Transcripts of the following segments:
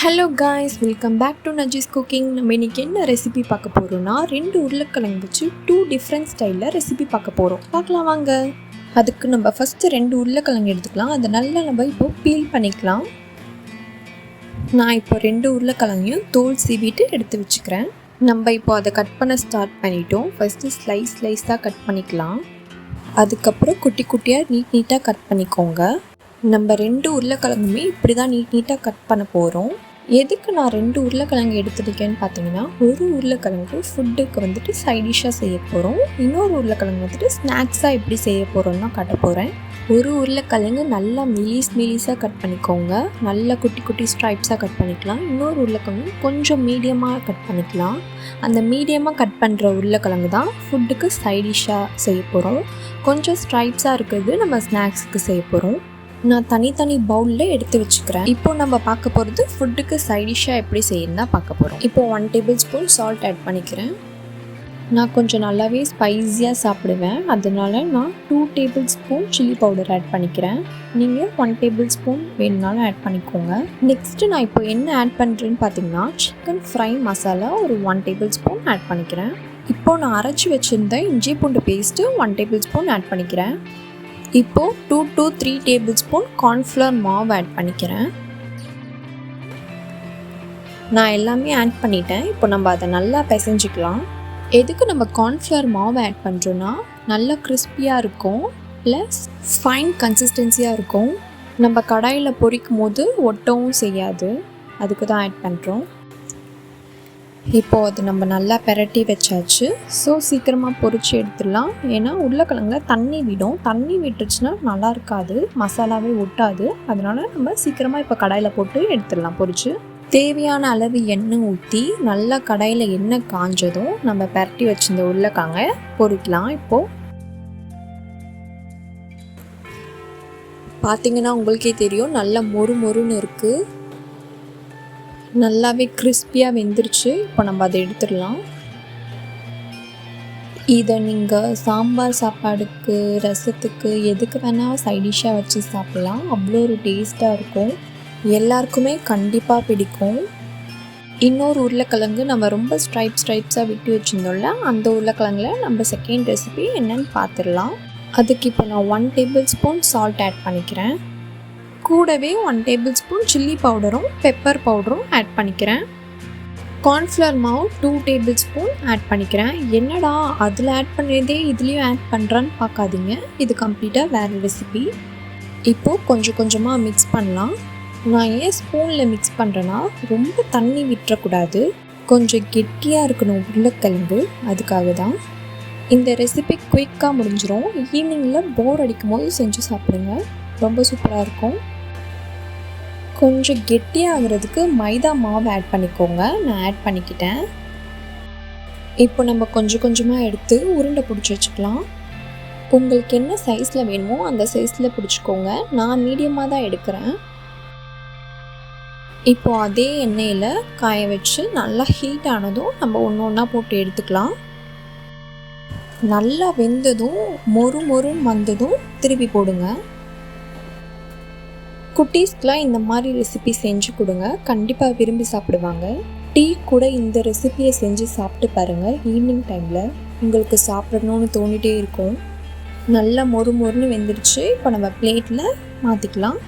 Hello guys, welcome back to Naji's cooking. நம்ம இன்றைக்கி என்ன ரெசிபி பார்க்க போகிறோன்னா 2 உருளைக்கிழங்கு வச்சு 2 டிஃப்ரெண்ட் ஸ்டைலில் ரெசிபி பார்க்க போகிறோம். பார்க்கலாம் வாங்க. அதுக்கு நம்ம ஃபஸ்ட்டு 2 உருளைக்கிழங்கு எடுத்துக்கலாம். அதை நல்லா நம்ம இப்போது பீல் பண்ணிக்கலாம். நான் இப்போ 2 உருளைக்கிழங்கையும் தோல் சீவிட்டு எடுத்து வச்சுக்கிறேன். நம்ம இப்போ அதை கட் பண்ண ஸ்டார்ட் பண்ணிட்டோம். ஃபஸ்ட்டு ஸ்லைஸாக கட் பண்ணிக்கலாம். அதுக்கப்புறம் குட்டி குட்டியாக நீட்டாக கட் பண்ணிக்கோங்க. நம்ம 2 உருளைக்கிழங்குமே இப்படி தான் நீட்டாக கட் பண்ண போகிறோம். எதுக்கு நான் 2 உருளைக்கிழங்கு எடுத்துருக்கேன்னு பார்த்தீங்கன்னா, ஒரு உருளைக்கிழங்கு ஃபுட்டுக்கு வந்துட்டு சைடிஷாக செய்ய போகிறோம், இன்னொரு உருளைக்கிழங்கு வந்துட்டு ஸ்நாக்ஸாக எப்படி செய்ய போகிறோம்னா காட்ட போகிறேன். ஒரு உருளைக்கிழங்கு நல்லா மெலிஸாக கட் பண்ணிக்கோங்க. நல்லா குட்டி குட்டி ஸ்ட்ரைப்ஸாக கட் பண்ணிக்கலாம். இன்னொரு உருளைக்கிழங்கு கொஞ்சம் மீடியமாக கட் பண்ணிக்கலாம். அந்த மீடியமாக கட் பண்ணுற உருளைக்கிழங்கு தான் ஃபுட்டுக்கு சைடிஷாக செய்ய போகிறோம். கொஞ்சம் ஸ்ட்ரைப்ஸாக இருக்கிறது நம்ம ஸ்நாக்ஸுக்கு செய்ய போகிறோம். நான் தனித்தனி பவுலில் எடுத்து வச்சுக்கிறேன். இப்போ நம்ம பார்க்க போகிறது ஃபுட்டுக்கு சைடிஷாக எப்படி செய்யணும்னா பார்க்க போகிறோம். இப்போ 1 டேபிள் ஸ்பூன் சால்ட் ஆட் பண்ணிக்கிறேன். நான் கொஞ்சம் நல்லாவே ஸ்பைஸியாக சாப்பிடுவேன், அதனால நான் 2 tablespoon chilli powder add பண்ணிக்கிறேன். நீங்கள் 1 டேபிள் ஸ்பூன் வேணுனாலும் ஆட் பண்ணிக்கோங்க. நெக்ஸ்ட்டு நான் இப்போ என்ன ஆட் பண்ணுறேன்னு பார்த்தீங்கன்னா, சிக்கன் ஃப்ரை மசாலா ஒரு 1 டேபிள் ஸ்பூன் ஆட் பண்ணிக்கிறேன். இப்போது நான் அரைச்சி வச்சுருந்த இஞ்சி பூண்டு பேஸ்ட்டு 1 டேபிள் ஸ்பூன் ஆட் பண்ணிக்கிறேன். இப்போது 2 to 3 டேபிள் ஸ்பூன் கார்ன்ஃப்ளவர் மாவு ஆட் பண்ணிக்கிறேன். நான் எல்லாமே ஆட் பண்ணிட்டேன். இப்போ நம்ம அதை நல்லா பிசைஞ்சிக்கலாம். எதுக்கு நம்ம கார்ன்ஃப்ளவர் மாவு ஆட் பண்ணுறோன்னா, நல்லா கிறிஸ்பியாக இருக்கும், ப்ளஸ் ஃபைன் கன்சிஸ்டன்சியாக இருக்கும். நம்ம கடாயில் பொரிக்கும் போது ஒட்டவும் செய்யாது, அதுக்கு தான் ஆட் பண்ணுறோம். இப்போது அது நம்ம நல்லா பெரட்டி வச்சாச்சு. ஸோ சீக்கிரமாக பொரிச்சு எடுத்துடலாம். ஏன்னா உருளைக்கிழங்குல தண்ணி விடும். தண்ணி விட்டுருச்சுன்னா நல்லா இருக்காது, மசாலாவே ஒட்டாது. அதனால் நம்ம சீக்கிரமாக இப்போ கடாயில் போட்டு எடுத்துடலாம் பொரிச்சு. தேவையான அளவு எண்ணெய் ஊற்றி நல்லா கடாயில் எண்ணெய் காஞ்சதும் நம்ம பெரட்டி வச்சிருந்த உருளைக்கிழங்கை பொரிக்கலாம். இப்போது பார்த்தீங்கன்னா உங்களுக்கே தெரியும், நல்லா மொறுன்னு இருக்குது, நல்லாவே கிறிஸ்பியாக வெந்துருச்சு. இப்போ நம்ம அதை எடுத்துடலாம். இதை நீங்கள் சாம்பார் சாப்பாடுக்கு, ரசத்துக்கு, எதுக்கு வேணால் சைடிஷாக வச்சு சாப்பிட்லாம். அவ்வளோ ஒரு டேஸ்ட்டாக இருக்கும், எல்லாருக்குமே கண்டிப்பாக பிடிக்கும். இன்னொரு உருளைக்கிழங்கு நம்ம ரொம்ப ஸ்ட்ரைப்ஸாக விட்டு வச்சுருந்தோம்ல, அந்த உருளைக்கிழங்குல நம்ம செகண்ட் ரெசிபி என்னன்னு பார்த்துடலாம். அதுக்கு இப்போ நான் 1 டேபிள் ஸ்பூன் சால்ட் ஆட் பண்ணிக்கிறேன். கூடவே 1 டேபிள் ஸ்பூன் சில்லி பவுடரும் பெப்பர் பவுடரும் ஆட் பண்ணிக்கிறேன். கார்ன்ஃப்ளவர் மாவு 2 டேபிள் ஸ்பூன் ஆட் பண்ணிக்கிறேன். என்னடா அதில் ஆட் பண்ணுறதே இதுலேயும் ஆட் பண்ணுறான்னு பார்க்காதீங்க, இது கம்ப்ளீட்டாக வேறு ரெசிபி. இப்போது கொஞ்சமாக மிக்ஸ் பண்ணலாம். நான் ஏன் ஸ்பூனில் மிக்ஸ் பண்ணுறேன்னா, ரொம்ப தண்ணி விட்டுறக்கூடாது, கொஞ்சம் கெட்டியாக இருக்கணும் உருளைக்கிழங்கு, அதுக்காக தான். இந்த ரெசிபி குயிக்காக முடிஞ்சிடும். ஈவினிங்கில் போர் அடிக்கும் போது செஞ்சு சாப்பிடுங்க, ரொம்ப சூப்பராக இருக்கும். கொஞ்சம் கெட்டியாகிறதுக்கு மைதா மாவு ஆட் பண்ணிக்கோங்க. நான் ஆட் பண்ணிக்கிட்டேன். இப்போ நம்ம கொஞ்சமாக எடுத்து உருண்டை பிடிச்சி வச்சுக்கலாம். உங்களுக்கு என்ன சைஸில் வேணுமோ அந்த சைஸில் பிடிச்சிக்கோங்க. நான் மீடியமாக தான் எடுக்கிறேன். இப்போ அதே எண்ணெயில் காய வச்சு நல்லா ஹீட் ஆனதும் நம்ம ஒன்றா போட்டு எடுத்துக்கலாம். நல்லா வெந்ததும் மொறுன்னு வந்ததும் திருப்பி போடுங்க. குட்டீஸ்க்கெலாம் இந்த மாதிரி ரெசிபி செஞ்சு கொடுங்க, கண்டிப்பாக விரும்பி சாப்பிடுவாங்க. டீ கூட இந்த ரெசிபியை செஞ்சு சாப்பிட்டு பாருங்கள். ஈவினிங் டைமில் உங்களுக்கு சாப்பிடணும்னு தோணிகிட்டே இருக்கும். நல்லா மொறுன்னு வெந்துருச்சு. இப்போ நம்ம பிளேட்டில் மாற்றிக்கலாம்.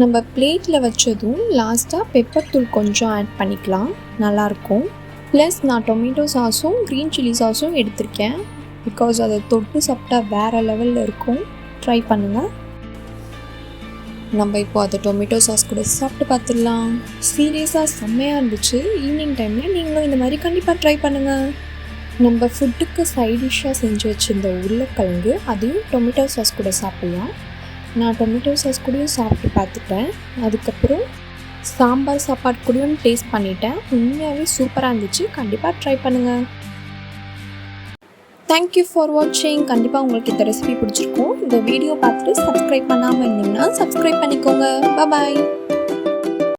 நம்ம பிளேட்டில் வச்சதும் லாஸ்ட்டாக பெப்பர் தூள் கொஞ்சம் ஆட் பண்ணிக்கலாம், நல்லாயிருக்கும். ப்ளஸ் நான் டொமேட்டோ சாஸும் க்ரீன் சில்லி சாஸும் எடுத்திருக்கேன், பிகாஸ் அதை தொட்டு சாப்பிட்டா வேறு லெவலில் இருக்கும். ட்ரை பண்ணுங்கள். நம்ம இப்போ அதை டொமேட்டோ சாஸ் கூட சாப்பிட்டு பார்த்துடலாம். சீரியஸாக செம்மையாக இருந்துச்சு. ஈவினிங் டைமில் நீங்களும் இந்த மாதிரி கண்டிப்பாக ட்ரை பண்ணுங்கள். நம்ம ஃபுட்டுக்கு சைடிஷ்ஷாக செஞ்சு வச்சுருந்த உருளைக்கிழங்கு அதையும் டொமேட்டோ சாஸ் கூட சாப்பிட்லாம். நான் டொமேட்டோ சாஸ் கூடயும் சாப்பிட்டு பார்த்துட்டேன். அதுக்கப்புறம் சாம்பார் சாப்பாடு கூடயும் டேஸ்ட் பண்ணிட்டேன். உண்மையாகவே சூப்பராக இருந்துச்சு. கண்டிப்பாக ட்ரை பண்ணுங்கள். தேங்க்யூ ஃபார் வாட்சிங். கண்டிப்பாக உங்களுக்கு இந்த ரெசிபி பிடிச்சிருக்கும். இந்த வீடியோ பார்த்துட்டு சப்ஸ்கிரைப் பண்ணாமல் இருந்தீங்கன்னா சப்ஸ்கிரைப் பண்ணிக்கோங்க. பாய்.